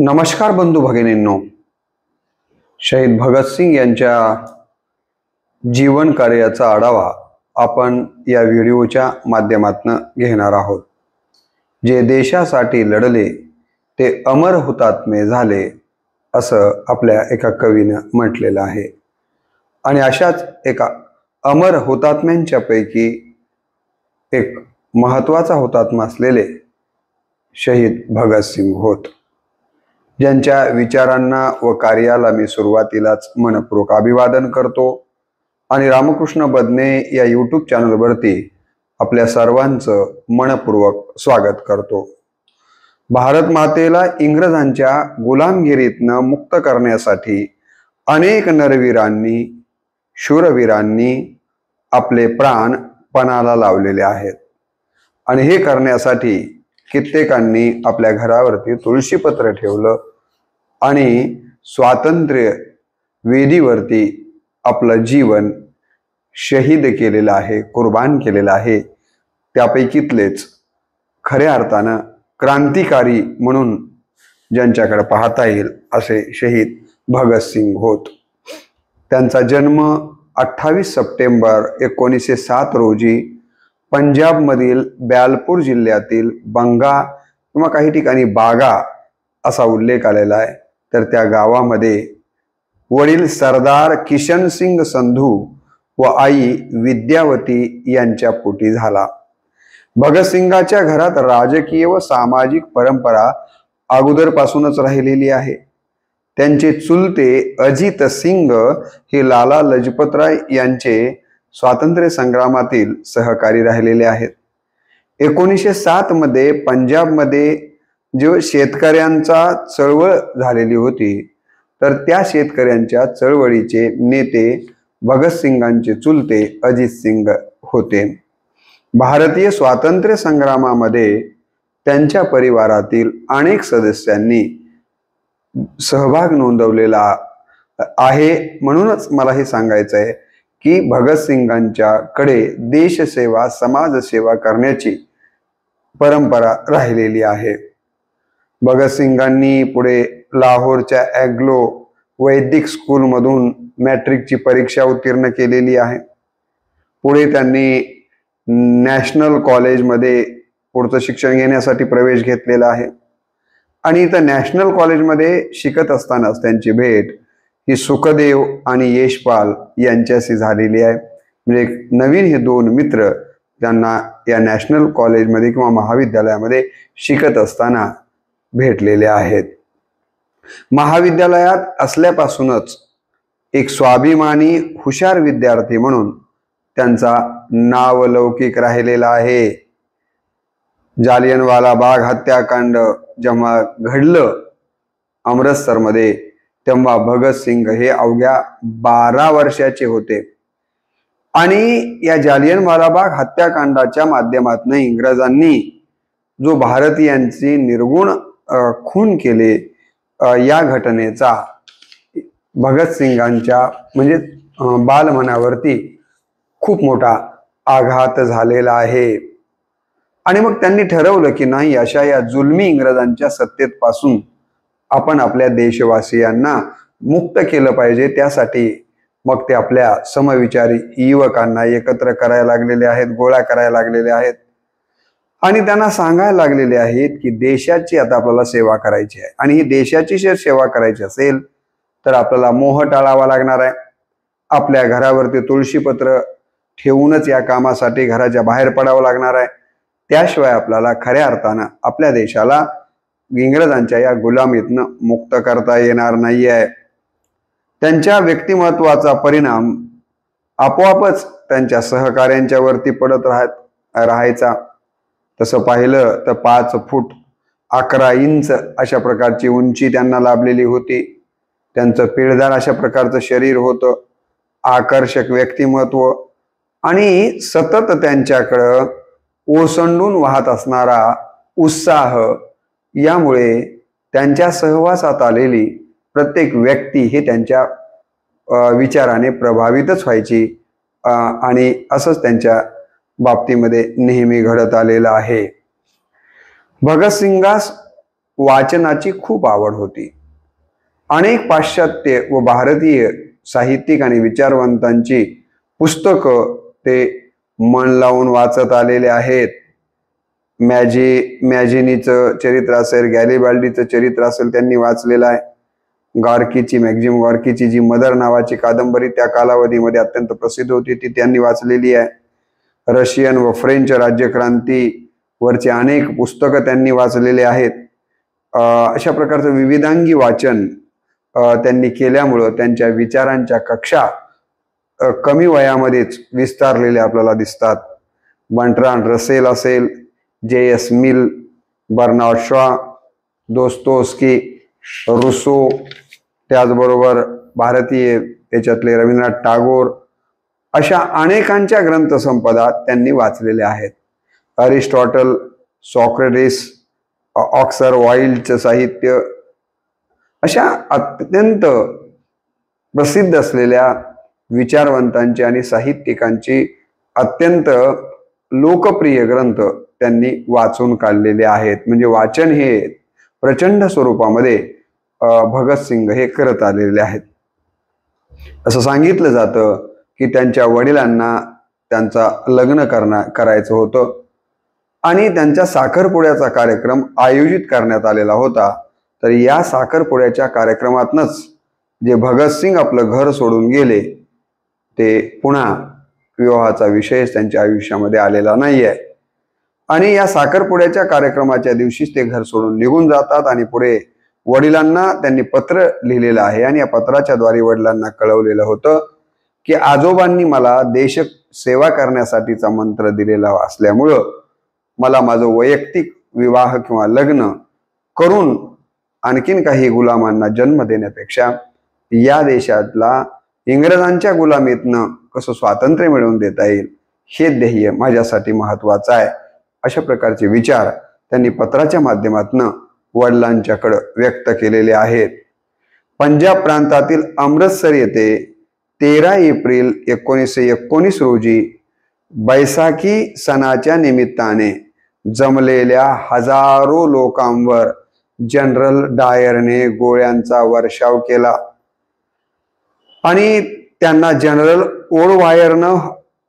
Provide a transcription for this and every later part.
नमस्कार बंधू भगिनींनो, शहीद भगतसिंग यांच्या जीवन कार्याचा आढावा आपण या व्हिडिओच्या माध्यमातून घेणार आहोत। जे देशासाठी लढले ते अमर हुतात्मे झाले असं आपल्या एका कवीनं म्हटलेलं आहे। आणि अशाच एका अमर हुतात्म्यांच्या पैकी एक महत्त्वाचा हुतात्मा असलेले शहीद भगतसिंग होत, ज्यांच्या विचारांना व कार्याला मी सुरुवातीलाच मनपूर्वक अभिवादन करतो आणि रामकृष्ण बदने या यूट्यूब चॅनलवरती आपल्या सर्वांचं मनपूर्वक स्वागत करतो। भारत मातेला इंग्रजांच्या गुलामगिरीतनं मुक्त करण्यासाठी अनेक नरवीरांनी शूरवीरांनी आपले प्राण पणाला लावलेले आहेत आणि हे करण्यासाठी कित्येकांनी आपल्या घरावरती तुळशीपत्र ठेवलं आणि स्वातंत्र्य वेदीवरती आपलं जीवन शहीद केलेलं आहे, कुर्बान केलेलं आहे। त्यापैकीतलेच खऱ्या अर्थानं क्रांतिकारी म्हणून ज्यांच्याकडे पाहता येईल असे शहीद भगतसिंग होत। त्यांचा जन्म 28 सप्टेंबर 1907 रोजी पंजाबमधील ब्यालपूर जिल्ह्यातील बंगा किंवा काही ठिकाणी बागा असा उल्लेख आलेला आहे। तर त्या गावामध्ये वडील सरदार किशनसिंग संधू व आई विद्यावती यांच्या पोटी झाला। भगतसिंगाच्या घरात राजकीय व सामाजिक परंपरा अगोदरपासूनच राहिलेली आहे। त्यांचे चुलते अजित सिंग हे लाला लजपतराय यांचे स्वातंत्र्य संग्रामातील सहकारी राहिलेले आहेत। 1907 मध्ये पंजाबमध्ये जो शेतकऱ्यांचा चळवळ झालेली होती, तर त्या शेतकऱ्यांच्या चळवळीचे नेते भगतसिंगांचे चुलते अजित सिंग होते। भारतीय स्वातंत्र्य संग्रामामध्ये त्यांच्या परिवारातील अनेक सदस्यांनी सहभाग नोंदवलेला आहे। म्हणूनच मला हे सांगायचं आहे की भगतसिंगांच्याकडे देशसेवा समाजसेवा करण्याची परंपरा राहिलेली आहे। भगतसिंगांनी पुढे लाहोरच्या ॲग्लो वैदिक स्कूलमधून मॅट्रिकची परीक्षा उत्तीर्ण केलेली आहे। पुढे त्यांनी नॅशनल कॉलेजमध्ये पुढचं शिक्षण घेण्यासाठी प्रवेश घेतलेला आहे आणि इथं नॅशनल कॉलेजमध्ये शिकत असतानाच त्यांची भेट ही सुखदेव आणि यशपाल यांच्याशी झालेली आहे। म्हणजे नवीन हे दोन मित्र त्यांना या नॅशनल कॉलेजमध्ये किंवा महाविद्यालयामध्ये शिकत असताना भेटलेले आहेत। महाविद्यालयात असल्यापासूनच एक स्वाभिमानी हुशार विद्यार्थी म्हणून त्यांचा नावलौकिक राहिलेला आहे। जालियनवाला बाग हत्याकांड जेव्हा घडलं अमृतसरमध्ये, तेव्हा भगतसिंग हे अवघ्या 12 वर्षाचे होते आणि या जालियनवाला बाग हत्याकांडाच्या माध्यमातून इंग्रजांनी जो भारतीयांची निर्गुण खून केले, या घटनेचा भगतसिंगांच्या म्हणजे बालमनावरती खूप मोठा आघात झालेला आहे। आणि मग त्यांनी ठरवलं की नाही, अशा या जुलमी इंग्रजांच्या सत्तेपासून आपण आपल्या देशवासियांना मुक्त केलं पाहिजे। त्यासाठी मग ते आपल्या समविचारी युवकांना एकत्र करायला लागलेले आहेत, गोळा करायला लागलेले आहेत आणि त्यांना सांगायला लागलेले आहेत की देशाची आता आपल्याला सेवा करायची आहे आणि ही देशाची जर सेवा करायची असेल तर आपल्याला मोह टाळावा लागणार आहे। आपल्या घरावरती तुळशीपत्र ठेवूनच या कामासाठी घराच्या बाहेर पडावं लागणार आहे। त्याशिवाय आपल्याला खऱ्या अर्थानं आपल्या देशाला इंग्रजांच्या या गुलामीतनं मुक्त करता येणार नाही आहे। त्यांच्या व्यक्तिमत्वाचा परिणाम आपोआपच त्यांच्या सहकाऱ्यांच्या वरती पडत राहायचा। तसं पाहिलं तर 5 फूट 11 इंच अशा प्रकारची उंची त्यांना लाभलेली होती। त्यांचं पिळदार अशा प्रकारचं शरीर होतं, आकर्षक व्यक्तिमत्व आणि सतत त्यांच्याकडं ओसंडून वाहत असणारा उत्साह, यामुळे त्यांच्या सहवासात आलेली प्रत्येक व्यक्ती ही त्यांच्या विचाराने प्रभावितच व्हायची आणि असंच त्यांच्या बाबतीमध्ये नेहमी घडत आलेलं आहे। भगतसिंगास वाचनाची खूप आवड होती. अनेक पाश्चात्य व भारतीय साहित्यिक आणि विचारवंतांची पुस्तकं ते मन लावून वाचत आलेले आहेत. मॅजिनीचं चरित्र असेल, गॅरिबाल्डीचं चरित्र असेल, त्यांनी वाचलेलं आहे. मॅक्झिम गॉर्कीची जी मदर नावाची कादंबरी त्या कालावधीमध्ये अत्यंत प्रसिद्ध होती ती त्यांनी वाचलेली आहे. रशियन व फ्रेंच राज्यक्रांतीवरचे अनेक पुस्तकं त्यांनी वाचलेले आहेत. अशा प्रकारचं विविधांगी वाचन त्यांनी केल्यामुळं त्यांच्या विचारांच्या कक्षा कमी वयामध्येच विस्तारलेल्या आपल्याला दिसतात. बर्ट्रांड रसेल असेल, J.S. मिल, बर्नार्ड शॉ, दोस्तोव्स्की, रुसो, त्याचबरोबर भारतीय याच्यातले रवींद्रनाथ टागोर, अशा अनेकांच्या ग्रंथसंपदा त्यांनी वाचलेल्या आहेत. अरिस्टॉटल, सॉक्रेटिस, ऑक्सर वाइल्डचं साहित्य, अशा अत्यंत प्रसिद्ध असलेल्या विचारवंतांची आणि साहित्यिकांची अत्यंत लोकप्रिय ग्रंथ त्यांनी वाचून काढलेले आहेत. म्हणजे वाचन हे प्रचंड स्वरूपामध्ये भगतसिंग हे करत आलेले आहेत. असं सांगितलं जातं की त्यांच्या वडिलांना त्यांचा लग्न करायचं होतं आणि त्यांच्या साखरपुड्याचा कार्यक्रम आयोजित करण्यात आलेला होता. तर या साखरपुड्याच्या कार्यक्रमातनच जे भगतसिंग आपलं घर सोडून गेले ते पुन्हा विवाहाचा विषय त्यांच्या आयुष्यामध्ये आलेला नाहीये. आणि या साखरपुड्याच्या कार्यक्रमाच्या दिवशीच ते घर सोडून निघून जातात आणि पुढे वडिलांना त्यांनी पत्र लिहिलेलं आहे आणि या पत्राच्या द्वारे वडिलांना कळवलेलं होतं की आजोबांनी मला देश सेवा करण्यासाठीचा मंत्र दिलेला असल्यामुळं मला माझं वैयक्तिक विवाह किंवा लग्न करून आणखीन काही गुलामांना जन्म देण्यापेक्षा या देशातला इंग्रजांच्या गुलामीतनं कसं स्वातंत्र्य मिळवून देता येईल हे ध्येय माझ्यासाठी महत्वाचं आहे. अशा प्रकारचे विचार त्यांनी पत्राच्या माध्यमातून वडिलांच्याकडे व्यक्त केलेले आहेत. पंजाब प्रांतातील अमृतसर येथे 13 एप्रिल 1919 रोजी बैसाखी सणाच्या निमित्ताने जमलेल्या हजारो लोकांवर जनरल डायरने गोळ्यांचा वर्षाव केला आणि त्यांना जनरल ओडवायरनं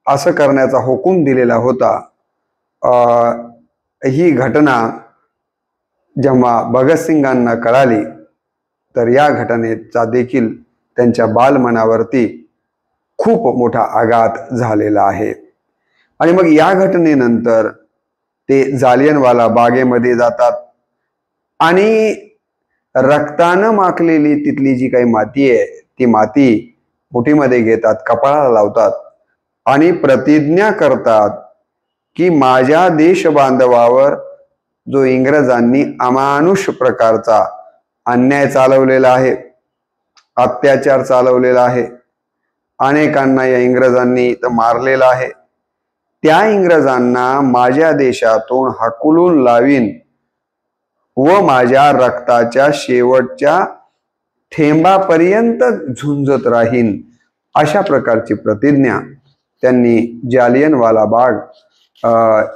असं करण्याचा हुकूम दिलेला होता. ही घटना जेव्हा भगतसिंगांना कळाली तर या घटनेचा देखील त्यांच्या बालमनावरती खूप मोठा आघात झालेला आहे. आणि मग या घटनेनंतर ते जालियनवाला बागेमध्ये जातात आणि रक्तानं माखलेली तिथली जी काही माती आहे ती माती मुठीमध्ये घेतात, कपाळाला लावतात आणि प्रतिज्ञा करतात की माझ्या देश बांधवावर जो इंग्रजांनी अमानुष प्रकारचा अन्याय चालवलेला आहे, अत्याचार चालवलेला आहे, अनेकांना या इंग्रजांनी मारलेला आहे, त्या इंग्रजांना माझ्या देशातून हाकलून लावीन व माझ्या रक्ताच्या शेवटच्या थेंबापर्यंत झुंजत राहीन. अशा प्रकारची प्रतिज्ञा त्यांनी जालियनवाला बाग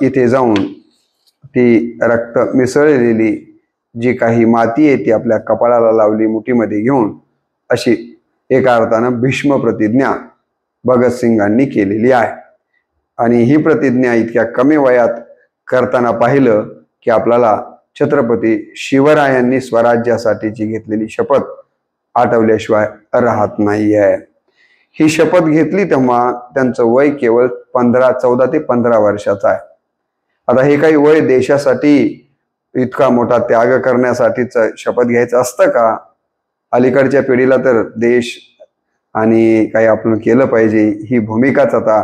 इथे जाऊन ती रक्त मिसळलेली जी काही माती आहे ती आपल्या कपाळाला लावली, मुठीमध्ये घेऊन, अशी एका अर्थानं भीष्म प्रतिज्ञा भगतसिंगांनी केलेली आहे. आणि ही प्रतिज्ञा इतक्या कमी वयात करताना पाहिलं की आपल्याला छत्रपती शिवरायांनी स्वराज्यासाठीची घेतलेली शपथ आठवल्याशिवाय राहत नाहीये. ही शपथ घेतली तेव्हा त्यांचं वय केवळ 14 ते 15 वर्षाचं आहे. आता हे काही वय देशासाठी इतका मोठा त्याग करण्यासाठीच शपथ घ्यायचं असतं का? अलीकडच्या पिढीला तर देश आणि काही आपण केलं पाहिजे ही भूमिकाच आता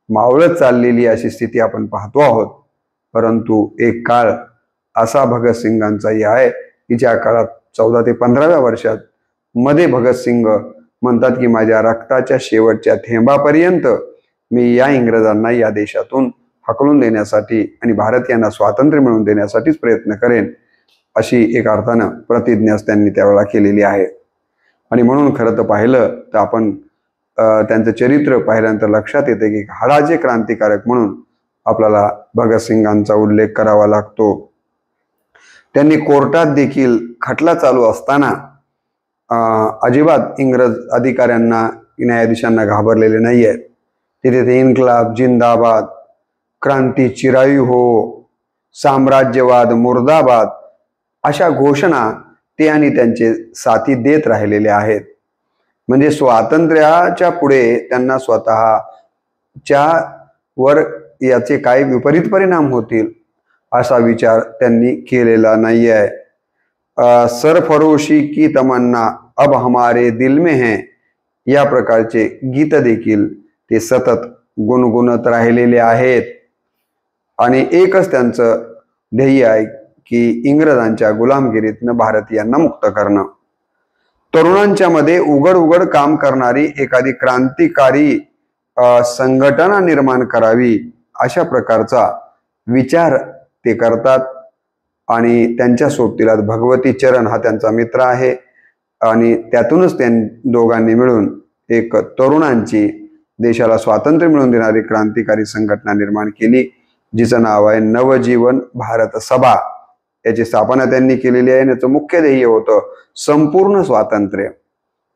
मावळत चाललेली अशी स्थिती आपण पाहतो आहोत. परंतु एक काळ असा भगतसिंगांचाही आहे की ज्या काळात 14 ते 15व्या वर्षात मध्ये भगतसिंग म्हणतात की माझ्या रक्ताच्या शेवटच्या थेंबापर्यंत मी या इंग्रजांना या देशातून हकलून देण्यासाठी आणि भारतीयांना स्वातंत्र्य मिळवून देण्यासाठीच प्रयत्न करेन, अशी एक अर्थानं प्रतिज्ञाच त्यांनी त्यावेळेला केलेली आहे. आणि म्हणून खरं तर पाहिलं तर आपण त्यांचं चरित्र पाहिल्यानंतर लक्षात येते की हाडाचे क्रांतिकारक म्हणून आपल्याला भगतसिंगांचा उल्लेख करावा लागतो. त्यांनी कोर्टात देखील खटला चालू असताना अजिबात इंग्रज अधिकाऱ्यांना, न्यायाधीशांना घाबरलेले नाही आहेत. तिथे ते इन्कलाब जिंदाबाद, क्रांती चिरायू हो, साम्राज्यवाद मुर्दाबाद अशा घोषणा ते आणि त्यांचे साथी देत राहिलेले आहेत. म्हणजे स्वातंत्र्याच्या पुढे त्यांना स्वतःच्या वर याचे काय विपरीत परिणाम होतील असा विचार त्यांनी केलेला नाही आहे. सरफरोशी की तमन्ना अब हमारे दिल में है या प्रकारचे गीत देखील ते सतत गुणगुणत राहिलेले आहेत. आणि एकच त्यांचं ध्येय आहे की इंग्रजांच्या गुलामगिरीतनं भारतीयांना मुक्त करणं. तरुणांच्या मध्ये उघड उघड काम करणारी एखादी क्रांतिकारी संघटना निर्माण करावी अशा प्रकारचा विचार ते करतात. आणि त्यांच्या सोबतीला भगवती चरण हा त्यांचा मित्र आहे. आणि त्यातूनच दोघांनी मिळून एक तरुणांची देशाला स्वातंत्र्य मिळवून देणारी क्रांतिकारी संघटना निर्माण केली, जिचं नाव आहे नवजीवन भारत सभा. याची स्थापना त्यांनी केलेली आहे. याचं मुख्य ध्येय होतं संपूर्ण स्वातंत्र्य,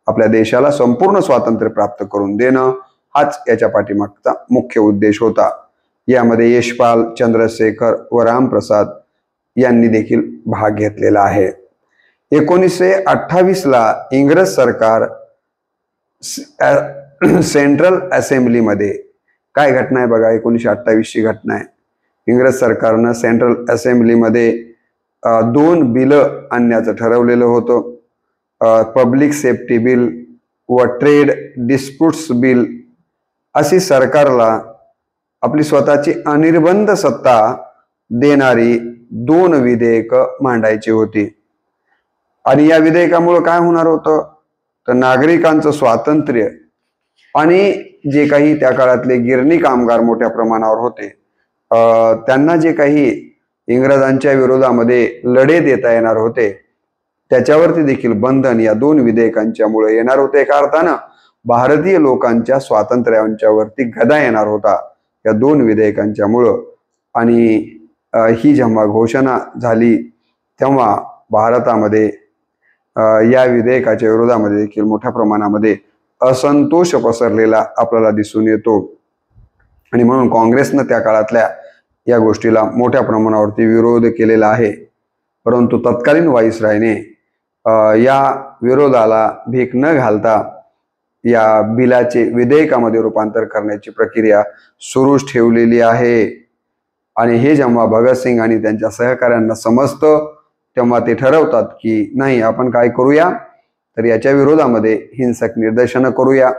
आपल्या देशाला संपूर्ण स्वातंत्र्य प्राप्त करून देणं, हाच याच्या पाठीमागचा मुख्य उद्देश होता. यामध्ये यशपाल, चंद्रशेखर व रामप्रसाद यांनी देखील भाग घेतलेला आहे. 1928 ला इंग्रज सरकार सेंट्रल असेंब्लीमध्ये, काय घटना आहे बघा, 1928 ची घटना आहे. इंग्रज सरकारनं सेंट्रल असेंब्लीमध्ये 2 बिलं आणण्याचं ठरवलेलं होतं. पब्लिक सेफ्टी बिल व ट्रेड डिस्प्यूट्स बिल अशी सरकारला आपली स्वतःची अनिर्बंध सत्ता देणारी 2 विधेयक मांडायची होती. आणि या विधेयकामुळे काय होणार होतं तर नागरिकांचं स्वातंत्र्य आणि जे काही त्या काळातले गिरणी कामगार मोठ्या प्रमाणावर होते, त्यांना जे काही इंग्रजांच्या विरोधामध्ये लढे देता येणार होते त्याच्यावरती देखील बंधन या 2 विधेयकांच्यामुळे येणार होते. एका अर्थानं भारतीय लोकांच्या स्वातंत्र्याच्या वरती गदा येणार होता या 2 विधेयकांच्यामुळं. आणि ही जेव्हा घोषणा झाली तेव्हा भारतामध्ये या विधेयकाच्या विरोधामध्ये देखील मोठ्या प्रमाणामध्ये असंतोष पसरलेला आपल्याला दिसून येतो. आणि म्हणून काँग्रेसनं त्या काळातल्या या गोष्टीला मोठ्या प्रमाणावरती विरोध केलेला आहे. परंतु तत्कालीन व्हाईसरायने या विरोधाला भीक न घालता या बिलाचे विधेयकामध्ये रूपांतर करण्याची प्रक्रिया सुरूच ठेवलेली आहे. आणि हे जेव्हा भगतसिंग आणि त्यांच्या सहकाऱ्यांना समजतं तेव्हा ते ठरवतात की नाही, आपण काय करूया तर याच्या विरोधामध्ये हिंसक निदर्शनं करूया.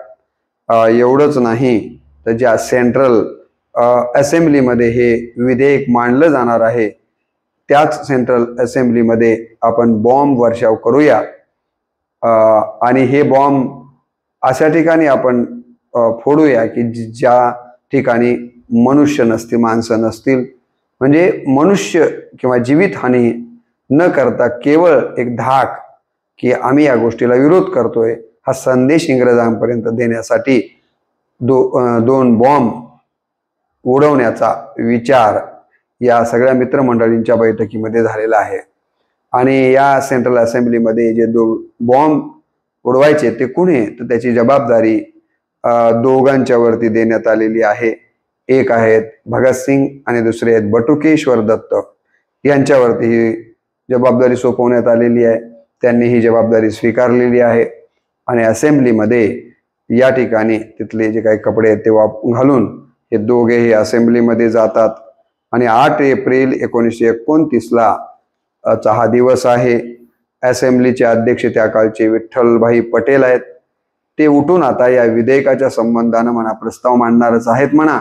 एवढंच नाही तर ज्या सेंट्रल असेंब्लीमध्ये हे विधेयक मांडलं जाणार आहे त्याच सेंट्रल असेंब्लीमध्ये आपण बॉम्ब वर्षाव करूया. आणि हे बॉम्ब अशा ठिकाणी आपण फोडूया की ज्या ठिकाणी मनुष्य नसतील, माणसं नसतील. म्हणजे मनुष्य किंवा जीवितहानी न करता केवळ एक धाक की आम्ही या गोष्टीला विरोध करतोय हा संदेश इंग्रजांपर्यंत देण्यासाठी 2 बॉम्ब उडवण्याचा विचार या सगळ्या मित्रमंडळींच्या बैठकीमध्ये झालेला आहे. आणि या सेंट्रल असेंब्लीमध्ये जे 2 बॉम्ब उडवायचे ते कुणी, तर त्याची जबाबदारी दोघांच्या वरती देण्यात आलेली आहे. एक आहेत भगतसिंग आणि दुसरे आहेत बटुकेश्वर दत्त. यांच्यावरती ही जबाबदारी सोपवण्यात आलेली आहे. त्यांनी ही जबाबदारी स्वीकारलेली आहे. आणि असेंब्लीमध्ये या ठिकाणी तिथले जे काही कपडे आहेत ते घालून हे दोघेही असेंब्लीमध्ये जातात. आणि 8 एप्रिल 1929 ला हा दिवस आहे. असेंब्लीचे अध्यक्ष त्या काळचे विठ्ठलभाई पटेल आहेत. ते उठून आता या विधेयकाच्या संबंधानं म्हणा प्रस्ताव मांडणारच आहेत म्हणा.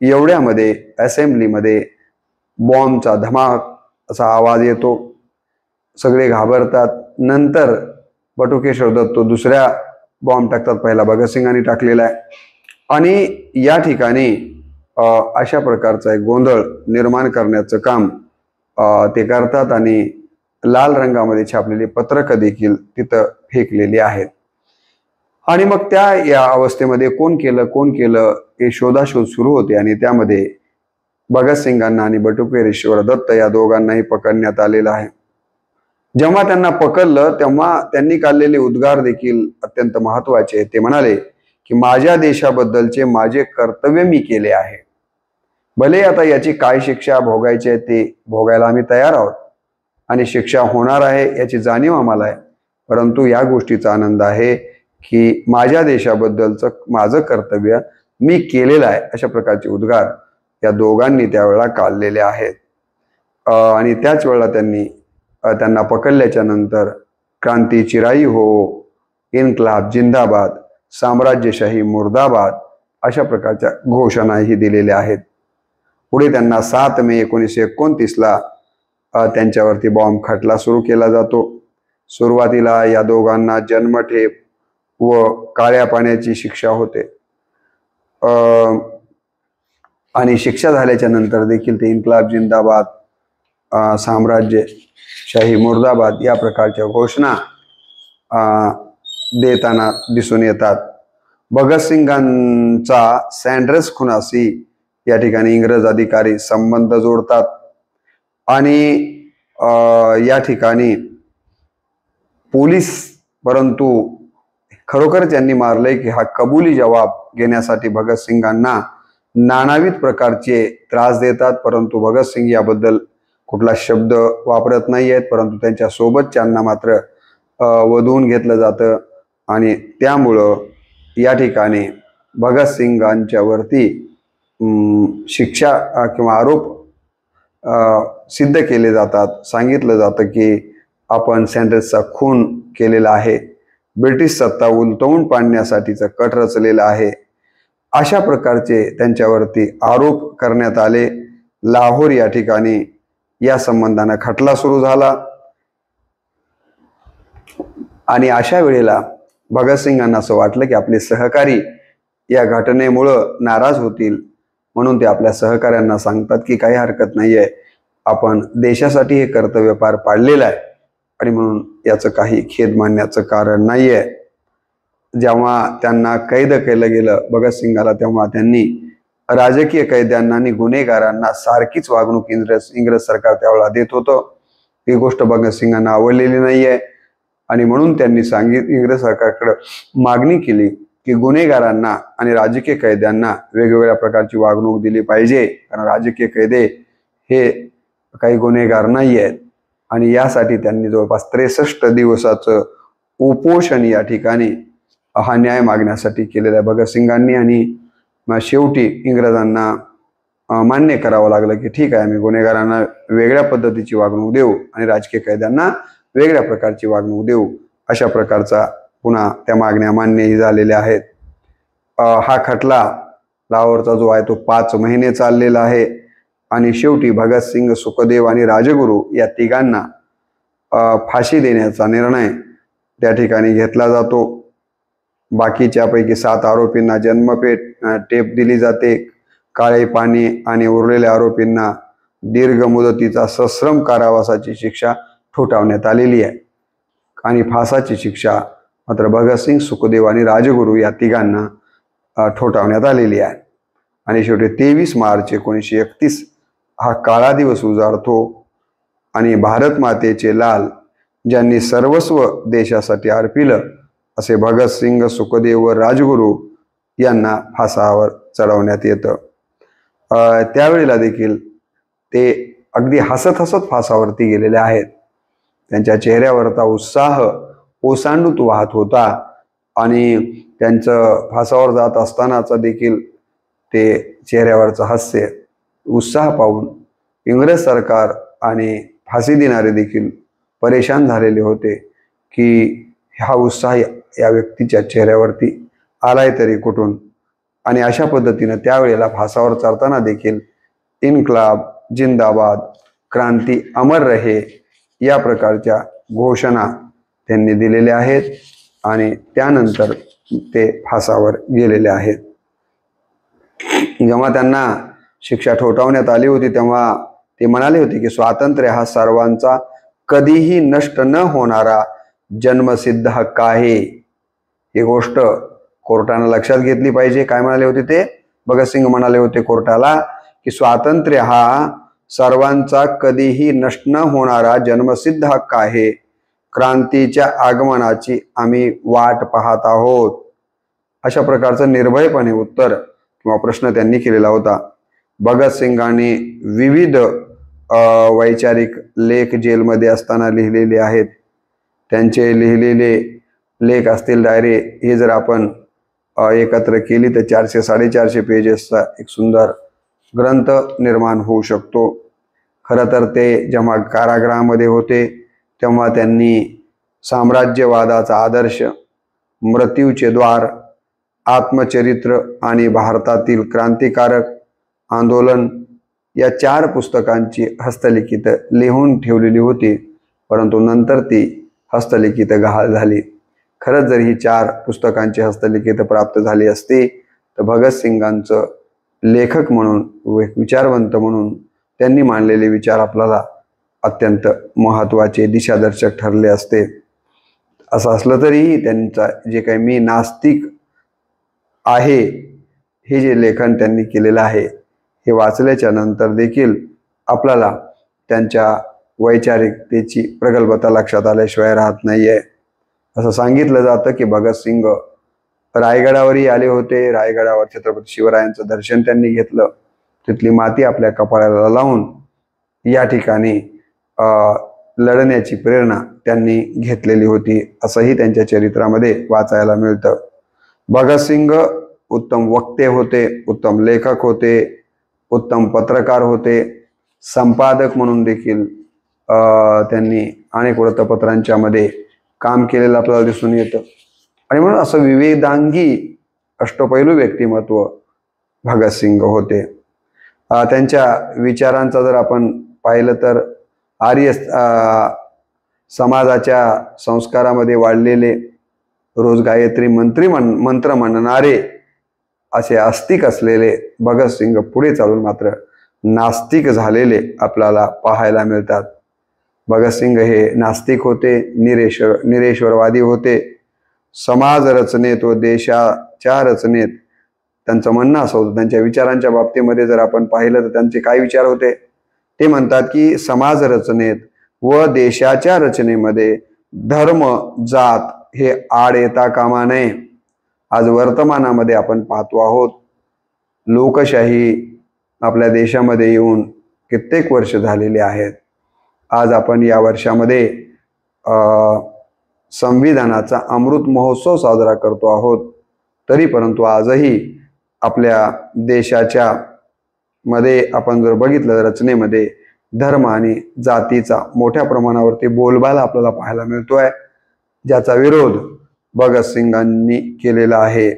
एवढ्यामध्ये असेंब्लीमध्ये बॉम्बचा धमाक असा आवाज येतो. सगळे घाबरतात. नंतर बटुकेश्वर दत्त दुसऱ्या बॉम्ब टाकतात, पहिला भगतसिंगांनी टाकलेला आहे. आणि या ठिकाणी अशा प्रकारचा एक गोंधळ निर्माण करण्याचं काम ते करतात. आणि लाल रंगामध्ये छापलेली पत्रकं देखील तिथं फेकलेली आहेत. आणि मग या अवस्थेमध्ये कोण केलं हे शोधाशोध सुरू होते. आणि त्यामध्ये भगतसिंगांना आणि बटुकेश्वर दत्त या दोघांनाही पकडण्यात आलेलं आहे. जेव्हा त्यांना पकडलं तेव्हा त्यांनी काढलेले उद्गार देखील अत्यंत महत्वाचे. ते म्हणाले की माझ्या देशाबद्दलचे माझे कर्तव्य मी केले आहे. भले आता याची काय शिक्षा भोगायची आहे ते भोगायला आम्ही तयार आहोत आणि शिक्षा होणार आहे याची जाणीव आम्हाला आहे, परंतु या गोष्टीचा आनंद आहे की माझ्या देशाबद्दलचं माझं कर्तव्य मी केलेलं आहे. अशा प्रकारचे उद्गार या दोघांनी त्यावेळेला काढलेले आहेत. आणि त्याच वेळेला त्यांना पकडल्याच्या नंतर क्रांती चिराई हो, इन्कलाब जिंदाबाद, साम्राज्यशाही मुर्दाबाद अशा प्रकारच्या घोषणाही दिलेल्या आहेत. पुढे त्यांना 7 मे 1929ला त्यांच्यावरती बॉम्ब खटला सुरू केला जातो. सुरुवातीला या दोघांना जन्मठेप व काळ्या पाण्याची शिक्षा होते आणि शिक्षा झाल्याच्या नंतर देखील ते इन्कलाब जिंदाबाद, साम्राज्यशाही मुर्दाबाद या प्रकारच्या घोषणा देताना दिसून येतात. भगतसिंगांचा सँड्रेस खुनाशी या ठिकाणी इंग्रज अधिकारी संबंध जोडतात आणि या ठिकाणी पोलीस, परंतु खरोखर त्यांनी मारले की हा कबुली जवाब घेण्यासाठी भगतसिंगांना नानाविध प्रकारचे त्रास देतात, परंतु भगतसिंग याबद्दल कुठला शब्द वापरत नाही आहेत, परंतु त्यांच्या सोबतच्यांना मात्र वधवून घेतलं जातं आणि त्यामुळं या ठिकाणी भगतसिंगांच्यावरती शिक्षा किंवा आरोप सिद्ध केले जातात. सांगितलं जातं की आपण सँड्रेसचा खून केलेला आहे, ब्रिटिश सत्ता उलटवून पाडण्यासाठीचं कट रचलेलं आहे, अशा प्रकारचे त्यांच्यावरती आरोप करण्यात आले. लाहोर या ठिकाणी या संबंधानं खटला सुरू झाला आणि अशा वेळेला भगतसिंगांना असं वाटलं की आपले सहकारी या घटनेमुळं नाराज होतील, म्हणून ते आपल्या सहकाऱ्यांना सांगतात की काही हरकत नाही आहे, आपण देशासाठी हे कर्तव्य पार पाडलेलं आहे आणि म्हणून याचं काही खेद मानण्याचं कारण नाही आहे. जेव्हा त्यांना कैद केलं गेलं भगतसिंगाला, तेव्हा त्यांनी राजकीय कैद्यांना आणि गुन्हेगारांना सारखीच वागणूक इंग्रज सरकार त्यावेळेला देत होतं. ही गोष्ट भगतसिंगांना आवडलेली नाही आहे आणि म्हणून त्यांनी इंग्रज सरकारकडे मागणी केली की गुन्हेगारांना आणि राजकीय कैद्यांना वेगवेगळ्या प्रकारची वागणूक दिली पाहिजे, कारण राजकीय कैदे हे काही गुन्हेगार नाही आहेत. आणि यासाठी त्यांनी जवळपास 63 दिवसाचं उपोषण या ठिकाणी हा न्याय मागण्यासाठी केलेला आहे भगतसिंगांनी. आणि शेवटी इंग्रजांना मान्य करावं लागलं की ठीक आहे, आम्ही गुन्हेगारांना वेगळ्या पद्धतीची वागणूक देऊ आणि राजकीय कैद्यांना वेगळ्या प्रकारची वागणूक देऊ. अशा प्रकारचा पुन्हा त्या मागण्या मान्यही झालेल्या आहेत. हा खटला लाहोरचा जो आहे तो 5 महिने चाललेला आहे आणि शेवटी भगतसिंग, सुखदेव आणि राजगुरू या तिघांना फाशी देण्याचा निर्णय त्या ठिकाणी घेतला जातो. बाकीच्यापैकी 7 आरोपींना टेप दिली जाते, काळे पाणी, आणि उरलेल्या आरोपींना दीर्घ मुदतीचा सश्रम कारावासाची शिक्षा ठोठावण्यात आलेली आहे. आणि फासाची शिक्षा मात्र भगतसिंग, सुखदेव आणि राजगुरू या तिघांना ठोठावण्यात आलेली आहे. आणि शेवटी 23 मार्च 1931 हा काळा दिवस उजाडतो आणि भारत मातेचे लाल, ज्यांनी सर्वस्व देशासाठी अर्पिलं असे भगतसिंग, सुखदेव व राजगुरू यांना फासावर चढवण्यात येतं. त्यावेळेला देखील ते अगदी हसत हसत फासावरती गेलेले आहेत. त्यांच्या चेहऱ्यावरचा उत्साह ओसांडून वाहत होता आणि त्यांचं फासावर जात असतानाचा देखील ते चेहऱ्यावरचं हास्य, उत्साह पाहून इंग्रज सरकार आणि फाशी देणारे देखील परेशान झालेले होते की हा उत्साह या व्यक्तीच्या चेहऱ्यावरती आलाय तरी कुठून. आणि अशा पद्धतीनं त्यावेळेला फासावर चढताना देखील इन्कलाब जिंदाबाद, क्रांती अमर रहे या प्रकारच्या घोषणा त्यांनी दिलेल्या आहेत आणि त्यानंतर ते फासावर गेलेले आहेत. जेव्हा त्यांना शिक्षा ठोठावण्यात आली होती तेव्हा ते म्हणाले होते की स्वातंत्र्य हा सर्वांचा कधीही नष्ट न होणारा जन्मसिद्ध हक्क आहे. ही गोष्ट कोर्टानं लक्षात घेतली पाहिजे. काय म्हणाले होते ते? भगतसिंग म्हणाले होते कोर्टाला की स्वातंत्र्य हा सर्वांचा कधीही नष्ट न होणारा जन्मसिद्ध हक्क आहे. क्रांतीच्या आगमनाची आम्ही वाट पाहत आहोत. अशा प्रकारचं निर्भयपणे उत्तर किंवा प्रश्न त्यांनी केलेला होता. भगतसिंगांनी विविध वैचारिक लेख जेलमध्ये असताना लिहिलेले आहेत. त्यांचे लिहिलेले लेख असतील डायरी हे जर आपण एकत्र केली तर 400-450 पेजेसचा एक सुंदर ग्रंथ निर्माण होऊ शकतो. खरं तर ते जेव्हा कारागृहामध्ये होते तेव्हा त्यांनी साम्राज्यवादाचा आदर्श, मृत्यूचे द्वार, आत्मचरित्र आणि भारतातील क्रांतिकारक आंदोलन या 4 पुस्तकांची हस्तलिखित लिहून ठेवलेली होती, परंतु नंतर ती हस्तलिखित गहाळ झाली. खरंच जर ही 4 पुस्तकांची हस्तलिखित प्राप्त झाली असती तर भगतसिंगांचं लेखक म्हणून व विचारवंत म्हणून त्यांनी मांडलेले विचार आपल्याला अत्यंत महत्त्वाचे दिशादर्शक ठरले असते. असं असलं तरीही त्यांचा जे काही मी नास्तिक आहे हे जे लेखन त्यांनी केलेलं आहे हे वाचल्याच्या नंतर देखील आपल्याला त्यांच्या वैचारिकतेची प्रगल्भता लक्षात आल्याशिवाय राहत नाहीये. असं सांगितलं जातं की भगतसिंग रायगडावरही आले होते. रायगडावर छत्रपती शिवरायांचं दर्शन त्यांनी घेतलं. तिथली माती आपल्या कपाळाला लावून या ठिकाणी लढण्याची प्रेरणा त्यांनी घेतलेली होती असंही त्यांच्या चरित्रामध्ये वाचायला मिळतं. भगतसिंग उत्तम वक्ते होते, उत्तम लेखक होते, उत्तम पत्रकार होते, संपादक म्हणून देखील त्यांनी अनेक वृत्तपत्रांच्या मध्ये काम केलेलं आपल्याला दिसून येतं. आणि म्हणून असं विविधांगी अष्टपैलू व्यक्तिमत्व भगतसिंग होते. त्यांच्या विचारांचा जर आपण पाहिलं तर आर्य समाजाच्या संस्कारामध्ये वाढलेले, रोज गायत्री मंत्र म्हणणारे असे आस्तिक असलेले भगतसिंग पुढे चालून मात्र नास्तिक झालेले आपल्याला पाहायला मिळतात. भगतसिंग हे नास्तिक होते, निरेश्वरवादी होते. समाज रचनेत व देशाच्या रचनेत त्यांचं म्हणणं असं होतं. त्यांच्या विचारांच्या बाबतीमध्ये जर आपण पाहिलं तर त्यांचे काय विचार होते ते म्हणतात की समाज रचनेत व देशाच्या रचनेमध्ये धर्म, जात हे आड येता कामा नये. आज वर्तमानामध्ये आपण पाहतो आहोत, लोकशाही आपल्या देशामध्ये येऊन कित्येक वर्ष झालेली आहेत. आज आपण या वर्षामध्ये संविधानाचा अमृत महोत्सव साजरा करतो आहोत. तरी परंतु आजही आपल्या देशाच्या मध्ये आपण जर बघितलं रचनेमध्ये धर्म आणि जातीचा मोठ्या प्रमाणावरती बोलबाला आपल्याला पाहायला मिळतोय, ज्याचा विरोध भगतसिंगांनी केलेला आहे.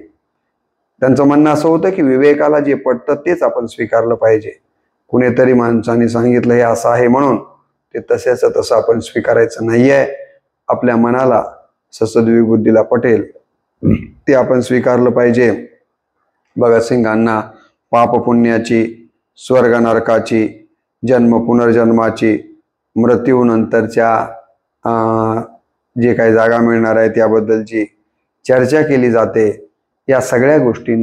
त्यांचं म्हणणं असं होतं की विवेकाला जे पटतं तेच आपण स्वीकारलं पाहिजे. कुणीतरी माणसाने सांगितलं हे असं आहे म्हणून ते तसंच तसं आपण स्वीकारायचं नाहीये. आपल्या मनाला सद्विबुद्धीला पटेल ते आपण स्वीकारलं पाहिजे. भगतसिंगांना पाप पुण्याची, स्वर्ग नरकाची, जन्म पुनर्जन्माची, मृत्यूनंतरच्या जे काही जागा मिळणार आहे त्याबद्दलची चर्चा केली जाते. या सगळ्या गोष्टी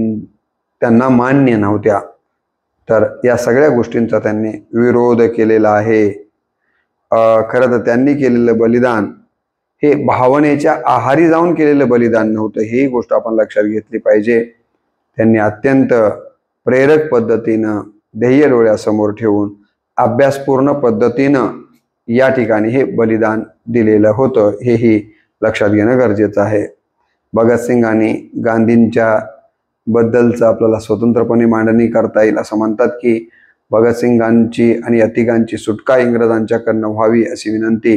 त्यांना मान्य नव्हत्या. तर या सगळ्या गोष्टींचा त्यांनी विरोध केलेला आहे. खरं तर त्यांनी केलेलं बलिदान हे भावनेच्या आहारी जाऊन केलेलं बलिदान नव्हतं, ही गोष्ट आपण लक्षात घेतली पाहिजे. त्यांनी अत्यंत प्रेरक पद्धतीनं, ध्येय डोळ्यासमोर ठेवून अभ्यासपूर्ण पद्धतीनं या ठिकाणी हे बलिदान दिलेलं होतं, हेही लक्षात घेणं गरजेचं आहे. भगतसिंगांनी गांधींच्या बद्दलचं आपल्याला स्वतंत्रपणे मांडणी करता येईल. असं म्हणतात की भगतसिंगांची आणि अतिकांची सुटका इंग्रजांच्याकडनं व्हावी अशी विनंती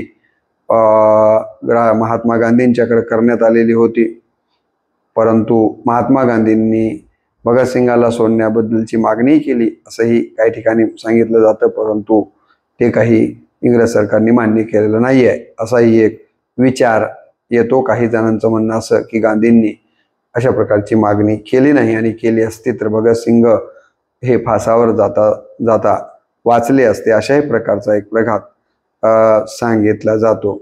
महात्मा गांधींच्याकडे करण्यात आलेली होती. परंतु महात्मा गांधींनी भगतसिंगाला सोडण्याबद्दलची मागणी केली असंही काही ठिकाणी सांगितलं जातं, परंतु ते काही इंग्रज सरकारने मान्य केलेलं नाही आहे असाही एक विचार येतो. काही जणांचं म्हणणं असं की गांधींनी अशा प्रकारची मागणी केली नाही आणि केली असती तर भगतसिंग हे फासावर जाता वाचले असते, अशाही प्रकारचा एक प्रघात सांगितला जातो.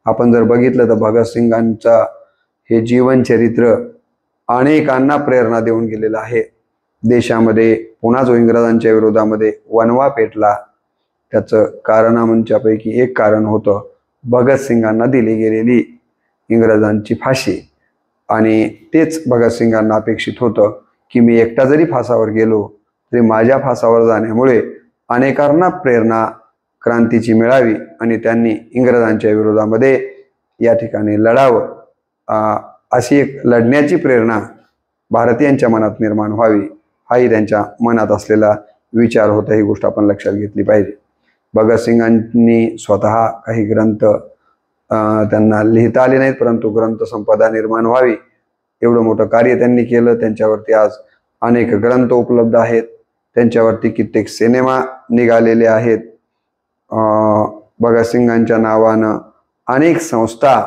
आपण जर बघितलं तर भगतसिंगांचा हे जीवनचरित्र अनेकांना प्रेरणा देऊन गेलेलं आहे. देशामध्ये पुन्हा जो इंग्रजांच्या विरोधामध्ये वणवा पेटला, त्याचं कारणांच्यापैकी एक कारण होतं भगतसिंगांना दिली गेलेली इंग्रजांची फाशी. आणि तेच भगतसिंगांना अपेक्षित होतं की मी एकटा जरी फासावर गेलो तरी माझ्या फासावर जाण्यामुळे अनेकांना प्रेरणा क्रांतीची मिळावी आणि त्यांनी इंग्रजांच्या विरोधामध्ये या ठिकाणी लढावं, अशी एक लढण्याची प्रेरणा भारतीयांच्या मनात निर्माण व्हावी, हाही त्यांच्या मनात असलेला विचार होता. ही गोष्ट आपण लक्षात घेतली पाहिजे. भगतसिंगांनी स्वतः काही ग्रंथ त्यांना लिहिता आले नाहीत, परंतु ग्रंथ संपदा निर्माण व्हावी एवढं मोठं कार्य त्यांनी केलं. त्यांच्यावरती आज अनेक ग्रंथ उपलब्ध आहेत, त्यांच्यावरती कित्येक सिनेमा निघालेले आहेत. भगतसिंगांच्या नावानं अनेक संस्था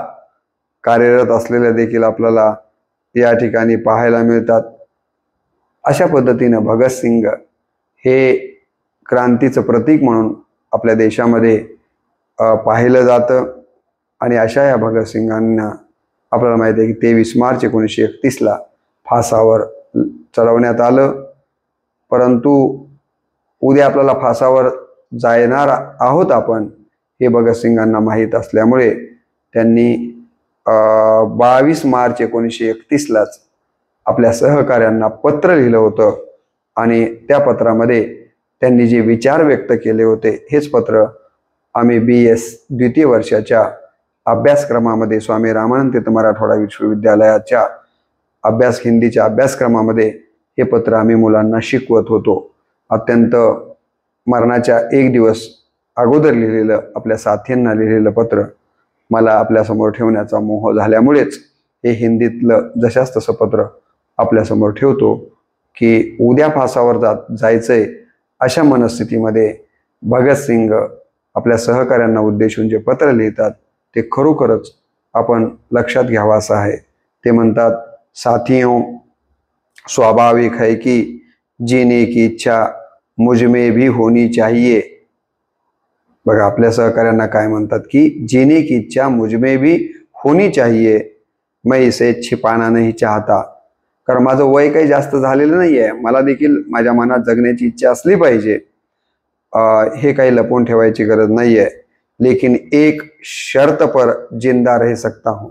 कार्यरत असलेल्या देखील आपल्याला या ठिकाणी पाहायला मिळतात. अशा पद्धतीनं भगतसिंग हे क्रांतीचं प्रतीक म्हणून आपल्या देशामध्ये पाहिलं जातं. आणि अशा या भगतसिंगांना आपल्याला माहिती आहे की 23 मार्च 1931ला फासावर चढवण्यात आलं. परंतु उद्या आपल्याला फासावर जाणार आहोत आपण, हे भगतसिंगांना माहीत असल्यामुळे त्यांनी 22 मार्च 1931लाच आपल्या सहकाऱ्यांना पत्र लिहिलं होतं. आणि त्या पत्रामध्ये त्यांनी जे विचार व्यक्त केले होते, हेच पत्र आम्ही BS द्वितीय वर्षाच्या अभ्यासक्रमामध्ये स्वामी रामानंद तीर्थ मराठवाडा विश्वविद्यालयाच्या हिंदीच्या अभ्यासक्रमामध्ये हे पत्र आम्ही मुलांना शिकवत होतो. अत्यंत मरणाच्या एक दिवस अगोदर लिहिलेलं, आपल्या साथींना लिहिलेलं पत्र मला आपल्यासमोर ठेवण्याचा मोह झाल्यामुळेच हे हिंदीतलं जशास तसं पत्र आपल्यासमोर ठेवतो की उद्या फासावर जायचंय अशा मनस्थितीमध्ये भगतसिंग आपल्या सहकाऱ्यांना उद्देशून जे पत्र लिहितात ते खरोखरच आपण लक्षात घ्यावं असं आहे. ते म्हणतात, साथियों, स्वाभाविक है कि जीने की इच्छा मुझ में भी होनी चाहिए. बघा, आपल्या सहकाऱ्यांना काय म्हणतात की जीने की इच्छा मुझ में भी होनी चाहिए, मैं इसे छिपाना नहीं चाहता. कारण माझं वय काही जास्त झालेलं नाही आहे, मला देखील माझ्या मनात जगण्याची इच्छा असली पाहिजे, हे काही लपवून ठेवायची गरज नाही आहे. लेकिन एक शर्त पर जिंदा रह सकता हूँ.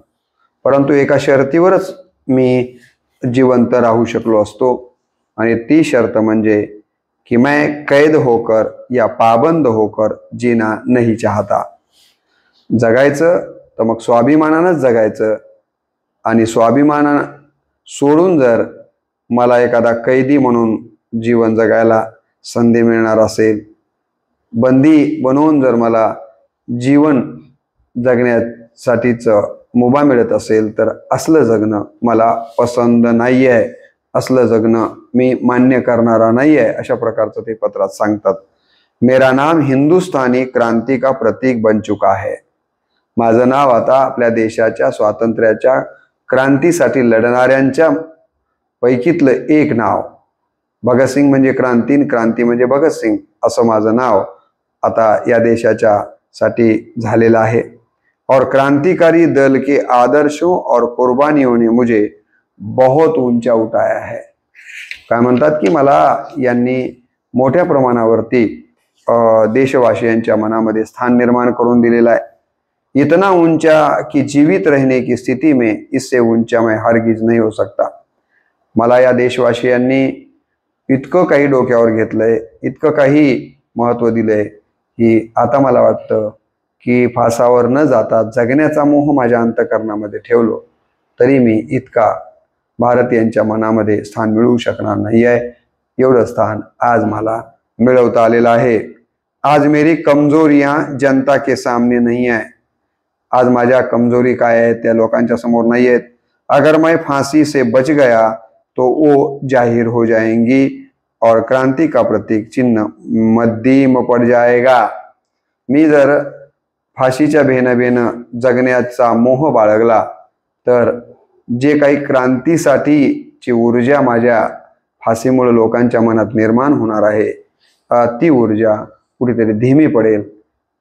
परंतु एका शर्तीवरच मी जिवंत राहू शकलो असतो, आणि ती शर्त म्हणजे कि मैं कैद होकर या पाबंद होकर जीना नहीं चाहता. जगायचं तर मग स्वाभिमानानंच जगायचं, आणि स्वाभिमानानं सोडून जर मला एखादा कैदी म्हणून जीवन जगायला संधी मिळणार असेल, बंदी बनवून जर मला जीवन जगण्यासाठीच मुभा मिळत असेल, तर असलं जगणं मला पसंत नाही आहे, असलं जगणं मी मान्य करणारा नाही आहे, अशा प्रकारचं ते पत्रात सांगतात. मेरा नाम हिंदुस्तानी क्रांती का प्रतीक बन चुका है. माझं नाव आता आपल्या देशाच्या स्वातंत्र्याच्या क्रांतीसाठी लढणाऱ्यांच्या पैकीतलं एक नाव. भगतसिंग म्हणजे क्रांती, क्रांती म्हणजे भगतसिंग, असं माझं नाव आता या देशाच्या साठी झालेलं आहे. और क्रांतिकारी दल के आदर्शों और कुर्बानियों ने मुझे बहुत ऊंचा उठाया है. काय म्हणतात की मला यांनी मोठ्या प्रमाणावरती देशवासियांच्या मनामध्ये स्थान निर्माण करून दिलेलं आहे. इतना ऊंचा कि जीवित रहने की स्थिति में इससे ऊंचा मैं हरगिज नहीं हो सकता. मला या देशवासियांनी इतकं काही डोक्यावर घेतलंय, इतकं काही महत्त्व दिलंय की आता मला वाटतं की फासावर न जाता जगण्याचा मोह माझ्या अंतःकरणामध्ये ठेवलो तरी मी इतका भारतीयांच्या मनामध्ये स्थान मिळवू शकणार नाही आहे. एवढं स्थान आज मला मिळवता आलेलं आहे. आज मेरी कमजोरियां जनता के सामने नहीं है. आज माझ्या कमजोरी काय आहेत त्या लोकांच्या समोर नाही आहेत. अगर मैं फांसी से बच गया तो वो जाहिर हो जाएंगी और क्रांति का प्रतीक चिन्ह मध्यम पड़ जाएगा. मी जर फाशीच्या भेनं जगण्याचा मोह बाळगला तर जे काही क्रांतीसाठीची ऊर्जा माझ्या फाशीमुळे लोकांच्या मनात निर्माण होणार आहे, ती ऊर्जा कुठेतरी धीमी पडेल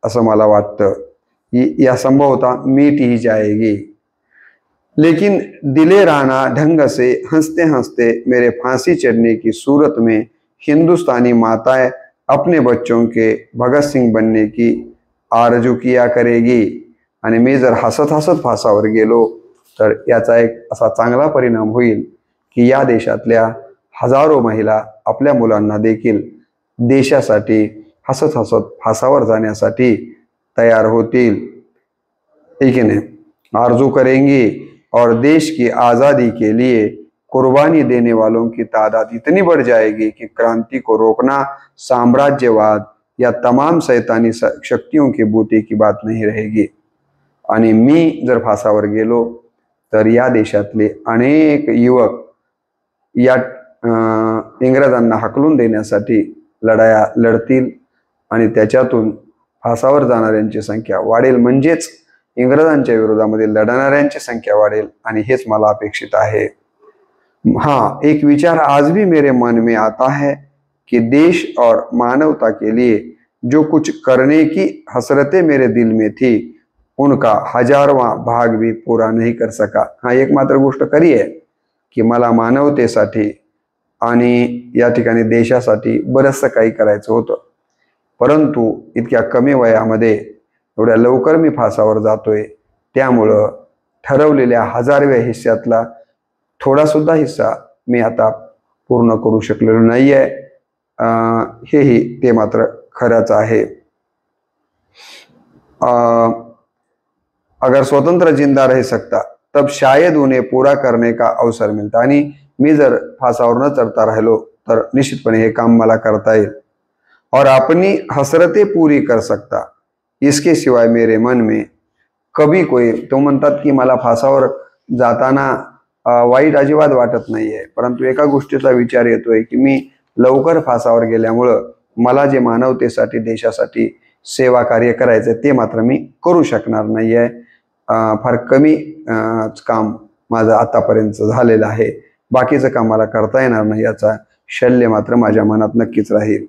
असं मला वाटतं. या संभवता मीट ही जाएगी. लेकिन दिले रहना ढंग से हंसते हंसते मेरे फांसी चढ़ने की सूरत में हिंदुस्तानी माताएं अपने बच्चों के भगत सिंग बनने की आरजू किया करेगी। आणि मी जर हसत हसत फासावर गेलो तर याचा एक असा चांगला परिणाम होईल की या देशातल्या हजारो महिला आपल्या मुलांना देखील देशासाठी हसत हसत फासावर जाण्यासाठी तैयार होतील, ठीक है ना, आरजू करेंगी और देश की आज़ादी के लिए कुर्बानी देने वालों की तादाद इतनी बढ़ जाएगी कि क्रांति को रोकना साम्राज्यवाद या तमाम शैतानी शक्तियों की बूते की बात नहीं रहेगी। आणि मी जर फासावर गेलो तर या देशातले अनेक युवक या इंग्रजांना हकलून देण्यासाठी लढाया लढतील आणि त्याच्यातून फासावर जाणाऱ्यांची संख्या वाढेल, म्हणजेच इंग्रजांच्या विरोधामध्ये लढणाऱ्यांची संख्या वाढेल आणि हेच मला अपेक्षित आहे। हाँ, एक विचार आज भी मेरे मन में आता है कि देश और मानवता के लिए जो कुछ करने की हसरतें मेरे दिल में थी उनका हजारवां भाग भी पूरा नहीं कर सका। हाँ, एक मात्र गोष्ट खरी आहे की मला मानवतेसाठी आणि या ठिकाणी देशासाठी बरंचसं काही करायचं होतं, परंतु इतक्या कमी वयामध्ये एवढ्या लवकर मी फासावर जातोय, त्यामुळं ठरवलेल्या 1000व्या हिस्स्यातला थोडा सुद्धा हिस्सा मी आता पूर्ण करू शकलेलो नाही आहे, हेही ते मात्र खरंच आहे। अगर स्वतंत्र जिंदा रह सकता तब शायद उन्हें पूरा करने का अवसर मिलता। आणि मी जर फासावर न चढता राहिलो तर निश्चितपणे हे काम मला करता येईल। और अपनी हसरतें पूरी कर सकता, इसके सिवाय मेरे मन में कभी कोई, तो म्हणतात की मला फासावर जाताना वाईट अजिबात वाटत नाहीये, परंतु एका गोष्टीचा विचार येतोय की मी लवकर फासावर गेल्यामुळं मला जे मानवतेसाठी देशासाठी सेवा कार्य करायचं ते मात्र मी करू शकणार नाहीये। फार कमी काम माझं आतापर्यंत झालेलं आहे, बाकीचं काम मला करता येणार नाही याचा शल्य मात्र माझ्या मनात नक्कीच राहील।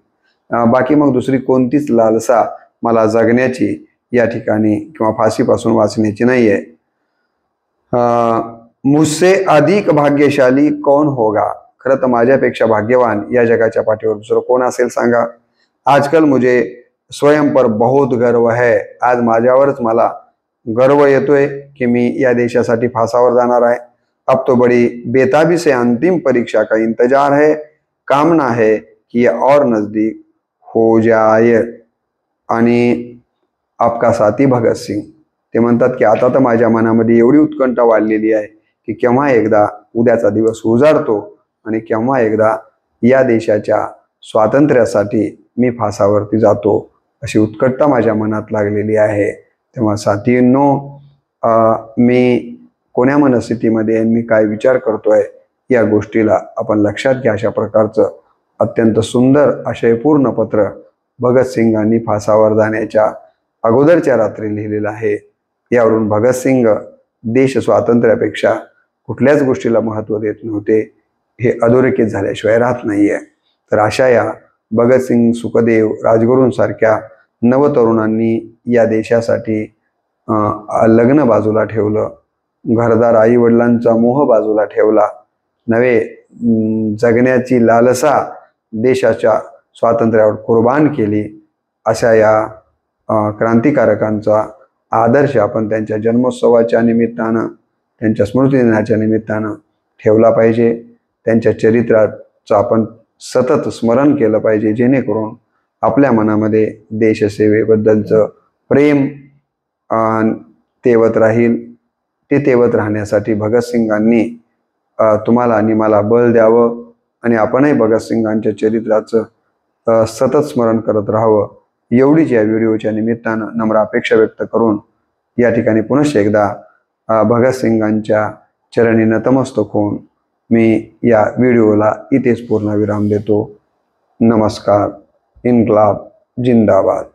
बाकी मग दुसरी कोणतीच लालसा मला जगण्याची या ठिकाणी किंवा फाशीपासून वाचण्याची नाही आहे। मुझसे अधिक भाग्यशाली कौन होगा, खरं तर माझ्यापेक्षा भाग्यवान या जगाच्या पाठीवर दुसरं कोण असेल सांगा। आजकल मुझे स्वयं पर बहुत गर्व है, आज माझ्यावरच मला गर्व येतोय कि मी या देशासाठी फासावर जाणार आहे। अब तो बड़ी बेताबी से अंतिम परीक्षा का इंतजार है, कामना है कि यह और नजदीक हो जाए। आणि आपका साथी भगत सिंग ते म्हणतात की आता तर माझ्या मनामध्ये एवढी उत्कंठा वाढलेली आहे की केव्हा एकदा उद्याचा दिवस उजाडतो आणि केव्हा एकदा या देशाच्या स्वातंत्र्यासाठी मी फासावरती जातो, अशी उत्कंठा माझ्या मनात लागलेली आहे। तेव्हा साथींनो, मी कोण्या मनस्थितीमध्ये मी काय विचार करतोय या गोष्टीला आपण लक्षात घ्या। अशा प्रकारचं अत्यंत सुंदर आशयपूर्ण पत्र भगतसिंगांनी फासावर जाण्याच्या अगोदरच्या रात्री लिहिलेलं आहे। यावरून भगतसिंग देश स्वातंत्र्यापेक्षा कुठल्याच गोष्टीला महत्त्व देत नव्हते हे अधोरेखित झाल्याशिवाय राहत नाहीये। तर अशा या भगतसिंग, सुखदेव, राजगुरूंसारख्या नवतरुणांनी या देशासाठी लग्न बाजूला ठेवलं, घरदार आई वडिलांचा मोह बाजूला ठेवला, नवे जगण्याची लालसा देशाच्या स्वातंत्र्यावर कुर्बान केली। अशा या क्रांतिकारकांचा आदर्श आपण त्यांच्या जन्मोत्सवाच्या निमित्तानं, त्यांच्या स्मृतिदिनाच्या निमित्तानं ठेवला पाहिजे। त्यांच्या चरित्राचं आपण सतत स्मरण केलं पाहिजे, जेणेकरून आपल्या मनामध्ये देशसेवेबद्दलचं प्रेम तेवत राहील। ते तेवत राहण्यासाठी भगतसिंगांनी तुम्हाला आणि मला बळ द्यावं आणि आपणही भगतसिंगांच्या चरित्राचं सतत स्मरण करत राहावं, एवढीच या व्हिडिओच्या निमित्तानं नम्र अपेक्षा व्यक्त करून या ठिकाणी पुनश्च एकदा भगतसिंगांच्या चरणी नतमस्तक होऊन मी या व्हिडिओला इथेच पूर्णविराम देतो। नमस्कार। इन्कलाब जिंदाबाद।